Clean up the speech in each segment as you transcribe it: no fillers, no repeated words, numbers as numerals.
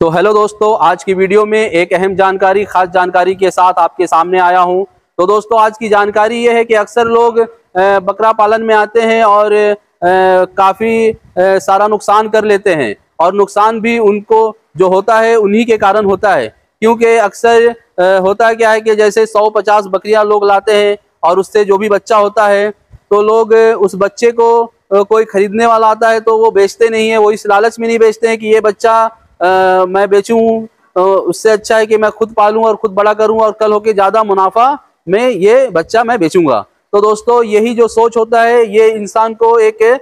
तो हेलो दोस्तों, आज की वीडियो में एक अहम जानकारी, खास जानकारी के साथ आपके सामने आया हूं। तो दोस्तों, आज की जानकारी ये है कि अक्सर लोग बकरा पालन में आते हैं और काफ़ी सारा नुकसान कर लेते हैं, और नुकसान भी उनको जो होता है उन्हीं के कारण होता है। क्योंकि अक्सर होता क्या है कि जैसे 100-50 बकरियां लोग लाते हैं और उससे जो भी बच्चा होता है तो लोग उस बच्चे को कोई खरीदने वाला आता है तो वो बेचते नहीं है। वो इस लालच में नहीं बेचते हैं कि ये बच्चा मैं बेचूं, उससे अच्छा है कि मैं खुद पालूं और खुद बड़ा करूं और कल होके ज़्यादा मुनाफा में ये बच्चा मैं बेचूंगा। तो दोस्तों, यही जो सोच होता है ये इंसान को एक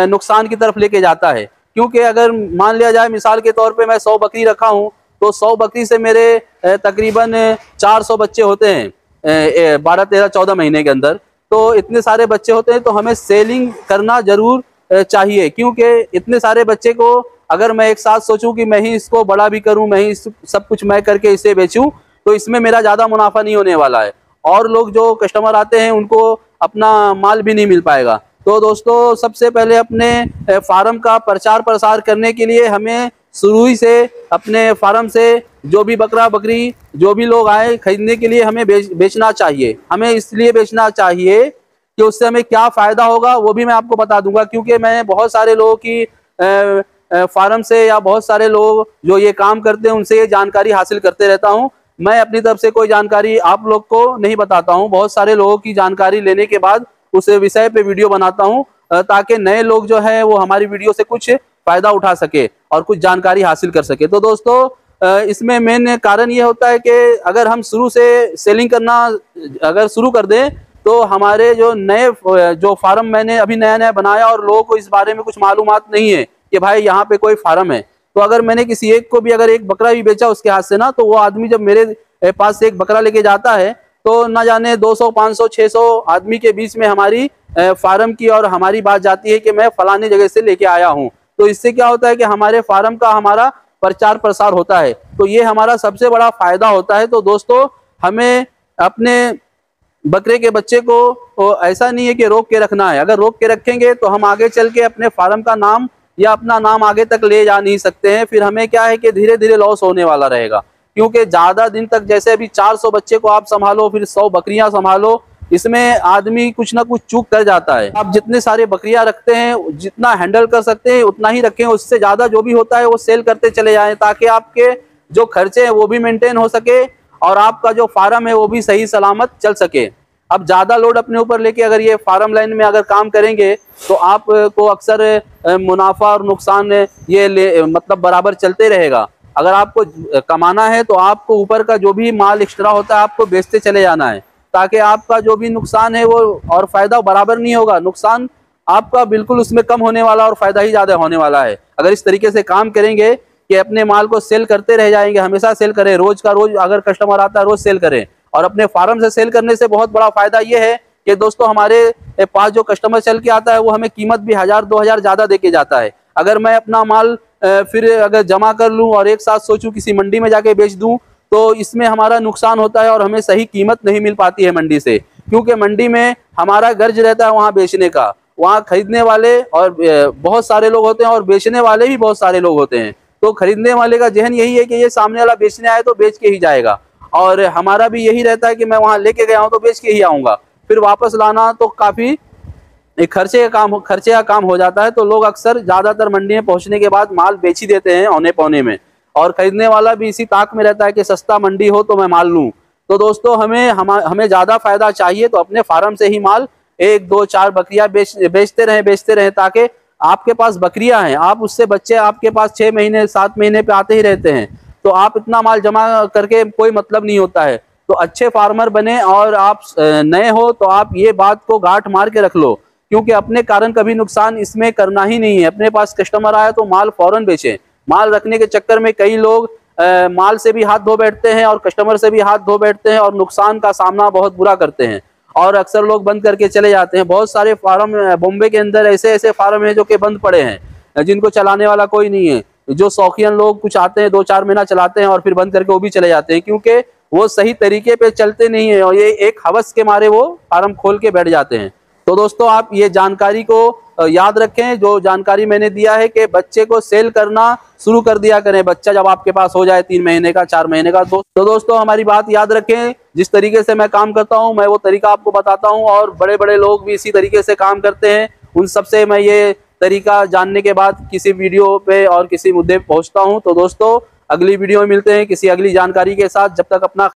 नुकसान की तरफ लेके जाता है। क्योंकि अगर मान लिया जाए, मिसाल के तौर पे मैं 100 बकरी रखा हूं तो 100 बकरी से मेरे तकरीबन 400 बच्चे होते हैं 12-13-14 महीने के अंदर। तो इतने सारे बच्चे होते हैं तो हमें सेलिंग करना जरूर चाहिए। क्योंकि इतने सारे बच्चे को अगर मैं एक साथ सोचूं कि मैं ही इसको बड़ा भी करूं, मैं ही सब कुछ मैं करके इसे बेचूं, तो इसमें मेरा ज़्यादा मुनाफा नहीं होने वाला है और लोग जो कस्टमर आते हैं उनको अपना माल भी नहीं मिल पाएगा। तो दोस्तों, सबसे पहले अपने फार्म का प्रचार प्रसार करने के लिए हमें शुरू ही से अपने फार्म से जो भी बकरा बकरी जो भी लोग आए खरीदने के लिए हमें बेचना चाहिए। हमें इसलिए बेचना चाहिए कि उससे हमें क्या फ़ायदा होगा वो भी मैं आपको बता दूंगा। क्योंकि मैं बहुत सारे लोगों की फार्म से या बहुत सारे लोग जो ये काम करते हैं उनसे ये जानकारी हासिल करते रहता हूँ। मैं अपनी तरफ से कोई जानकारी आप लोग को नहीं बताता हूँ, बहुत सारे लोगों की जानकारी लेने के बाद उस विषय पे वीडियो बनाता हूँ ताकि नए लोग जो है वो हमारी वीडियो से कुछ फ़ायदा उठा सके और कुछ जानकारी हासिल कर सके। तो दोस्तों, इसमें मेन कारण ये होता है कि अगर हम शुरू से सेलिंग करना अगर शुरू कर दें तो हमारे जो नए जो फार्म मैंने अभी नया नया बनाया और लोगों को इस बारे में कुछ मालूमात नहीं है कि भाई यहाँ पे कोई फार्म है, तो अगर मैंने किसी एक को भी अगर एक बकरा भी बेचा उसके हाथ से ना, तो वो आदमी जब मेरे पास से एक बकरा लेके जाता है तो ना जाने 200, 500, 600 आदमी के बीच में हमारी फार्म की और हमारी बात जाती है कि मैं फलानी जगह से लेके आया हूँ। तो इससे क्या होता है कि हमारे फार्म का हमारा प्रचार प्रसार होता है, तो ये हमारा सबसे बड़ा फायदा होता है। तो दोस्तों, हमें अपने बकरे के बच्चे को ऐसा नहीं है कि रोक के रखना है। अगर रोक के रखेंगे तो हम आगे चल के अपने फार्म का नाम या अपना नाम आगे तक ले जा नहीं सकते हैं। फिर हमें क्या है कि धीरे धीरे लॉस होने वाला रहेगा। क्योंकि ज़्यादा दिन तक, जैसे अभी 400 बच्चे को आप संभालो, फिर 100 बकरियां संभालो, इसमें आदमी कुछ ना कुछ चूक कर जाता है। आप जितने सारे बकरियां रखते हैं, जितना हैंडल कर सकते हैं उतना ही रखें, उससे ज़्यादा जो भी होता है वो सेल करते चले जाएं, ताकि आपके जो खर्चे हैं वो भी मेंटेन हो सके और आपका जो फार्म है वो भी सही सलामत चल सके। अब ज़्यादा लोड अपने ऊपर लेके अगर ये फार्म लाइन में अगर काम करेंगे तो आपको अक्सर मुनाफा और नुकसान ये मतलब बराबर चलते रहेगा। अगर आपको कमाना है तो आपको ऊपर का जो भी माल एक्स्ट्रा होता है आपको बेचते चले जाना है, ताकि आपका जो भी नुकसान है वो और फ़ायदा बराबर नहीं होगा। नुकसान आपका बिल्कुल उसमें कम होने वाला और फ़ायदा ही ज़्यादा होने वाला है। अगर इस तरीके से काम करेंगे कि अपने माल को सेल करते रह जाएंगे, हमेशा सेल करें, रोज़ का रोज़ अगर कस्टमर आता है रोज़ सेल करें। और अपने फार्म से सेल करने से बहुत बड़ा फायदा ये है कि दोस्तों, हमारे पास जो कस्टमर चल के आता है वो हमें कीमत भी 1000-2000 ज़्यादा दे के जाता है। अगर मैं अपना माल फिर अगर जमा कर लूँ और एक साथ सोचूं किसी मंडी में जाके बेच दूं, तो इसमें हमारा नुकसान होता है और हमें सही कीमत नहीं मिल पाती है मंडी से। क्योंकि मंडी में हमारा गर्ज रहता है वहाँ बेचने का, वहाँ खरीदने वाले और बहुत सारे लोग होते हैं और बेचने वाले भी बहुत सारे लोग होते हैं। तो खरीदने वाले का जहन यही है कि ये सामने वाला बेचने आए तो बेच के ही जाएगा, और हमारा भी यही रहता है कि मैं वहाँ लेके गया हूँ तो बेच के ही आऊँगा। फिर वापस लाना तो काफ़ी एक खर्चे का काम हो जाता है। तो लोग अक्सर ज़्यादातर मंडी में पहुँचने के बाद माल बेच ही देते हैं औने पौने में, और खरीदने वाला भी इसी ताक में रहता है कि सस्ता मंडी हो तो मैं माल लूँ। तो दोस्तों, हमें ज़्यादा फ़ायदा चाहिए तो अपने फार्म से ही माल 1, 2, 4 बकरियाँ बेचते रहें, ताकि आपके पास बकरियाँ हैं, आप उससे बच्चे आपके पास 6 महीने 7 महीने पे आते ही रहते हैं। तो आप इतना माल जमा करके कोई मतलब नहीं होता है। तो अच्छे फार्मर बने और आप नए हो तो आप ये बात को गांठ मार के रख लो, क्योंकि अपने कारण कभी नुकसान इसमें करना ही नहीं है। अपने पास कस्टमर आया तो माल फौरन बेचें। माल रखने के चक्कर में कई लोग माल से भी हाथ धो बैठते हैं और कस्टमर से भी हाथ धो बैठते हैं और नुकसान का सामना बहुत बुरा करते हैं, और अक्सर लोग बंद करके चले जाते हैं। बहुत सारे फार्म बॉम्बे के अंदर ऐसे ऐसे फार्म हैं जो कि बंद पड़े हैं, जिनको चलाने वाला कोई नहीं है। जो शौकीन लोग कुछ आते हैं 2-4 महीना चलाते हैं और फिर बंद करके वो भी चले जाते हैं, क्योंकि वो सही तरीके पे चलते नहीं है और ये एक हवस के मारे वो फार्म खोल के बैठ जाते हैं। तो दोस्तों, आप ये जानकारी को याद रखें, जो जानकारी मैंने दिया है कि बच्चे को सेल करना शुरू कर दिया करें बच्चा जब आपके पास हो जाए 3 महीने का, 4 महीने का। तो दोस्तों हमारी बात याद रखें, जिस तरीके से मैं काम करता हूं मैं वो तरीका आपको बताता हूं, और बड़े बड़े लोग भी इसी तरीके से काम करते हैं। उन सबसे मैं ये तरीका जानने के बाद किसी वीडियो पे और किसी मुद्दे पे पहुंचता हूं। तो दोस्तों अगली वीडियो में मिलते हैं किसी अगली जानकारी के साथ। जब तक अपना